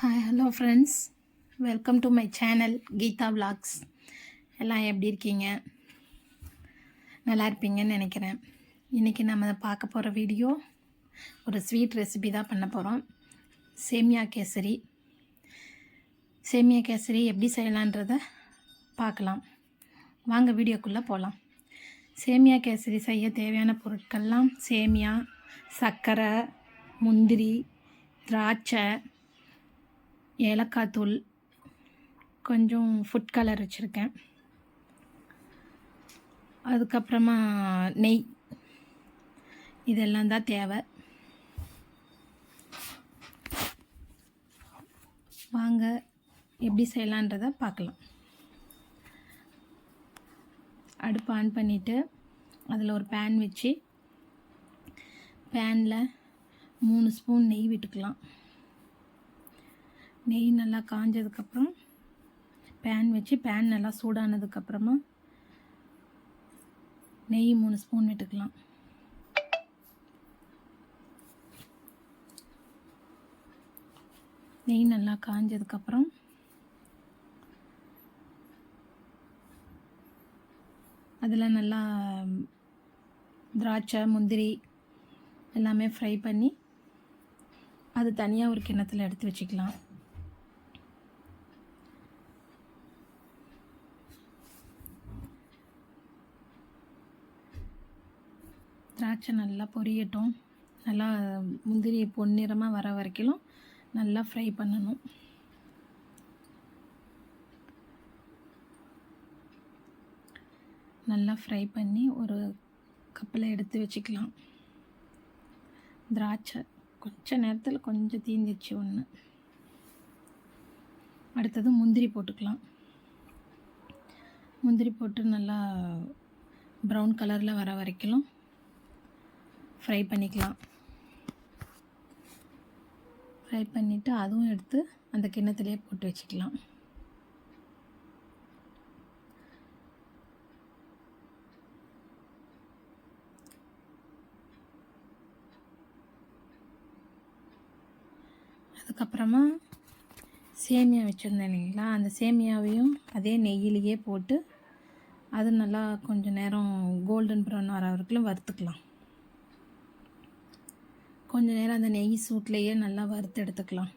Hi hello friends, welcome to my channel Geetha vlogs. எல்லாம் எப்படி இருக்கீங்க? நல்லா இருப்பீங்கன்னு நினைக்கிறேன். இன்றைக்கி நம்ம பார்க்க போகிற வீடியோ ஒரு ஸ்வீட் ரெசிபி தான் பண்ண போகிறோம். சேமியா கேசரி. சேமியா கேசரி எப்படி செய்யலான்றதை பார்க்கலாம். வாங்க வீடியோக்குள்ளே போகலாம். சேமியா கேசரி செய்ய தேவையான பொருட்கள்லாம் சேமியா, சர்க்கரை, முந்திரி, திராட்சை, ஏலக்காய் தூள், கொஞ்சம் ஃபுட் கலர் வச்சுருக்கேன். அதுக்கப்புறமா நெய், இதெல்லாம் தான் தேவை. வாங்க எப்படி செய்யலான்றதை பார்க்கலாம். அடுப்பு ஆன் பண்ணிவிட்டு அதில் ஒரு பேன் வச்சு பேனில் 3 ஸ்பூன் நெய் விட்டுக்கலாம். நெய் நல்லா காஞ்சதுக்கப்புறம் பேன் வச்சு பேன் நல்லா சூடானதுக்கப்புறமா நெய் 3 ஸ்பூன் விட்டுக்கலாம். நெய் நல்லா காஞ்சதுக்கப்புறம் அதில் நல்லா திராட்சை, முந்திரி எல்லாமே ஃப்ரை பண்ணி அது தனியாக ஒரு கிண்ணத்தில் எடுத்து வச்சுக்கலாம். திராட்சை நல்லா பொரியட்டும். நல்லா முந்திரி பொன்னிறமாக வர வரைக்கும் நல்லா ஃப்ரை பண்ணணும். நல்லா ஃப்ரை பண்ணி ஒரு கப்பில் எடுத்து வச்சுக்கலாம். திராட்சை கொஞ்ச நேரத்தில் கொஞ்சம் தீந்துச்சு ஒன்று. அடுத்தது முந்திரி போட்டுக்கலாம். முந்திரி போட்டு நல்லா ப்ரௌன் கலரில் வர வரைக்கும் ஃப்ரை பண்ணிக்கலாம். ஃப்ரை பண்ணிவிட்டு அதுவும் எடுத்து அந்த கிண்ணத்துலேயே போட்டு வச்சுக்கலாம். அதுக்கப்புறமா சேமியா வச்சுருந்தேன் இல்லைங்களா, அந்த சேமியாவையும் அதே நெய்யிலேயே போட்டு அது நல்லா கொஞ்சம் நேரம் கோல்டன் ப்ரௌன் வர வரைக்கும் வறுத்துக்கலாம். கொஞ்சம் நேரம் அந்த நெய் சூட்லேயே நல்லா வறுத்து எடுத்துக்கலாம்.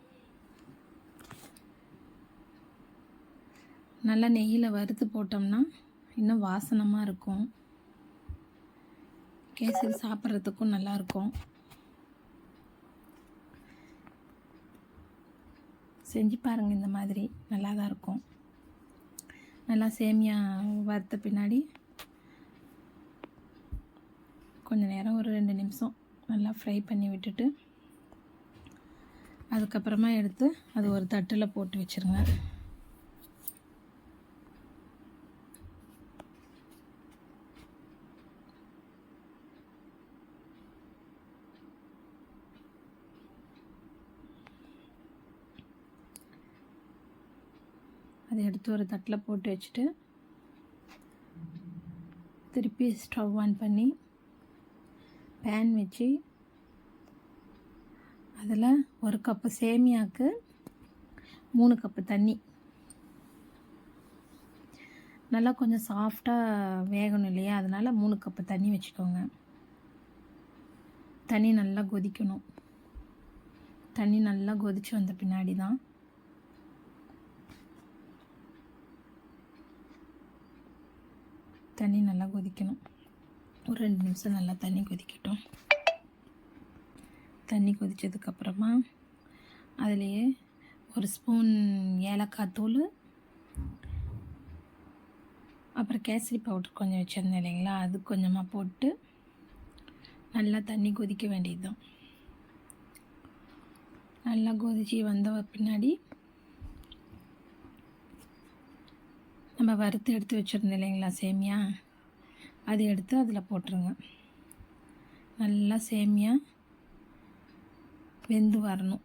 நல்லா நெய்யில் வறுத்து போட்டோம்னா இன்னும் வாசனமாக இருக்கும். கேசரி சாப்பிட்றதுக்கும் நல்லாயிருக்கும். செஞ்சு பாருங்கள், இந்த மாதிரி நல்லா தான் இருக்கும். நல்லா சேமியா வறுத்த பின்னாடி கொஞ்சம் நேரம் ஒரு 2 நிமிஷம் நல்லா ஃப்ரை பண்ணி விட்டுட்டு அதுக்கப்புறமா எடுத்து அது ஒரு தட்டில் போட்டு வச்சுருங்க. அதை எடுத்து ஒரு தட்டில் போட்டு வச்சுட்டு திருப்பி ஸ்டவ் ஆன் பண்ணி பேன் வச்சு அதில் 1 கப்பு சேமியாவுக்கு 3 கப்பு தண்ணி, நல்லா கொஞ்சம் சாஃப்டாக வேகணும் இல்லையா, அதனால் 3 கப்பு தண்ணி வச்சுக்கோங்க. தண்ணி நல்லா கொதிக்கணும். தண்ணி நல்லா கொதித்து வந்த பின்னாடி தான் தண்ணி நல்லா கொதிக்கணும். ஒரு 2 நிமிஷம் நல்லா தண்ணி கொதிக்கட்டும். தண்ணி கொதித்ததுக்கப்புறமா அதுலேயே 1 ஸ்பூன் ஏலக்காய் தூள், அப்புறம் கேசரி பவுடர் கொஞ்சம் வச்சுருந்தேன் இல்லைங்களா, அது கொஞ்சமாக போட்டு நல்லா தண்ணி கொதிக்க வேண்டியது தான். நல்லா கொதிச்சு வந்த பின்னாடி நம்ம வறுத்து எடுத்து வச்சுருந்தோம் இல்லைங்களா சேமியா, அது எடுத்து அதில் போட்டுருங்க. நல்லா சேமியா வெந்து வரணும்.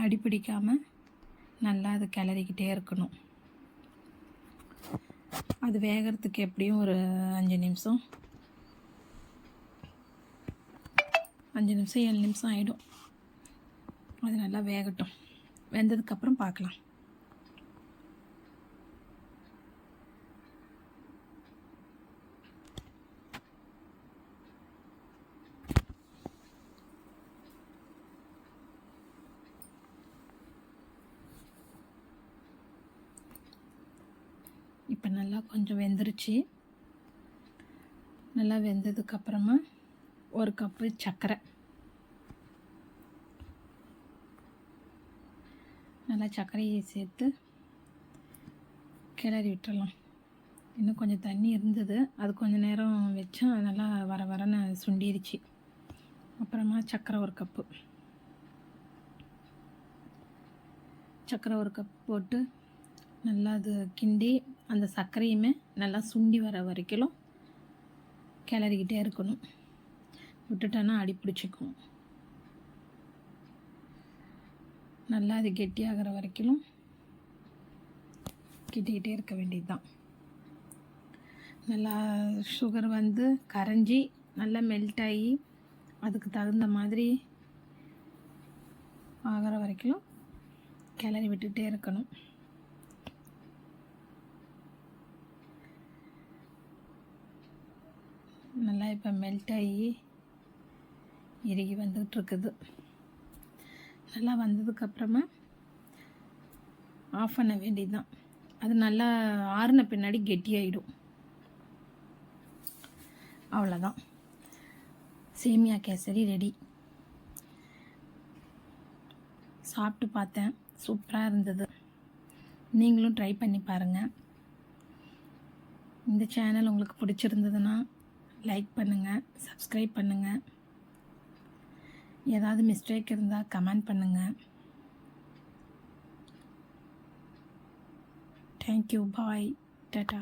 அடி பிடிக்காமல் நல்லா அது கிளறிக்கிட்டே இருக்கணும். அது வேகிறதுக்கு எப்படியும் ஒரு 5 நிமிஷம் 7 நிமிஷம் ஆகிடும். அது நல்லா வேகட்டும். வெந்ததுக்கப்புறம் பார்க்கலாம். இப்போ நல்லா கொஞ்சம் வெந்துருச்சு. நல்லா வெந்ததுக்கப்புறமா 1 கப்பு சர்க்கரை, நல்லா சர்க்கரையை சேர்த்து கிளறி விட்டுறலாம். இன்னும் கொஞ்சம் தண்ணி இருந்தது, அது கொஞ்சம் நேரம் வச்சா நல்லா வர வரன்னு சுண்டிருச்சு. அப்புறமா சர்க்கரை 1 கப்பு, சர்க்கரை 1 கப் போட்டு நல்லா அது கிண்டி அந்த சர்க்கரையுமே நல்லா சுண்டி வர வரைக்கும் கிளறிக்கிட்டே இருக்கணும். விட்டுட்டோன்னா அடி பிடிச்சிக்கும். நல்லா அது கெட்டியாகிற வரைக்கும் கிட்டிக்கிட்டே இருக்க வேண்டியது தான். நல்லா சுகர் வந்து கரைஞ்சி நல்லா மெல்ட் ஆகி அதுக்கு தகுந்த மாதிரி ஆகிற வரைக்கும் கிளறி விட்டுகிட்டே இருக்கணும். நல்லா இப்போ மெல்ட் ஆகி இறுகி வந்துகிட்ருக்குது. நல்லா வந்ததுக்கப்புறமா ஆஃப் பண்ண வேண்டியது தான். அது நல்லா ஆறின பின்னாடி கெட்டியாயிடும். அவ்வளோதான், சேமியா கேசரி ரெடி. சாப்பிட்டு பார்த்தேன், சூப்பராக இருந்தது. நீங்களும் ட்ரை பண்ணி பாருங்கள். இந்த சேனல் உங்களுக்கு பிடிச்சிருந்ததுன்னா லைக் பண்ணுங்கள், சப்ஸ்கிரைப் பண்ணுங்கள். ஏதாவது மிஸ்டேக் இருந்தால் கமெண்ட் பண்ணுங்கள். தேங்க்யூ, பாய், டாட்டா.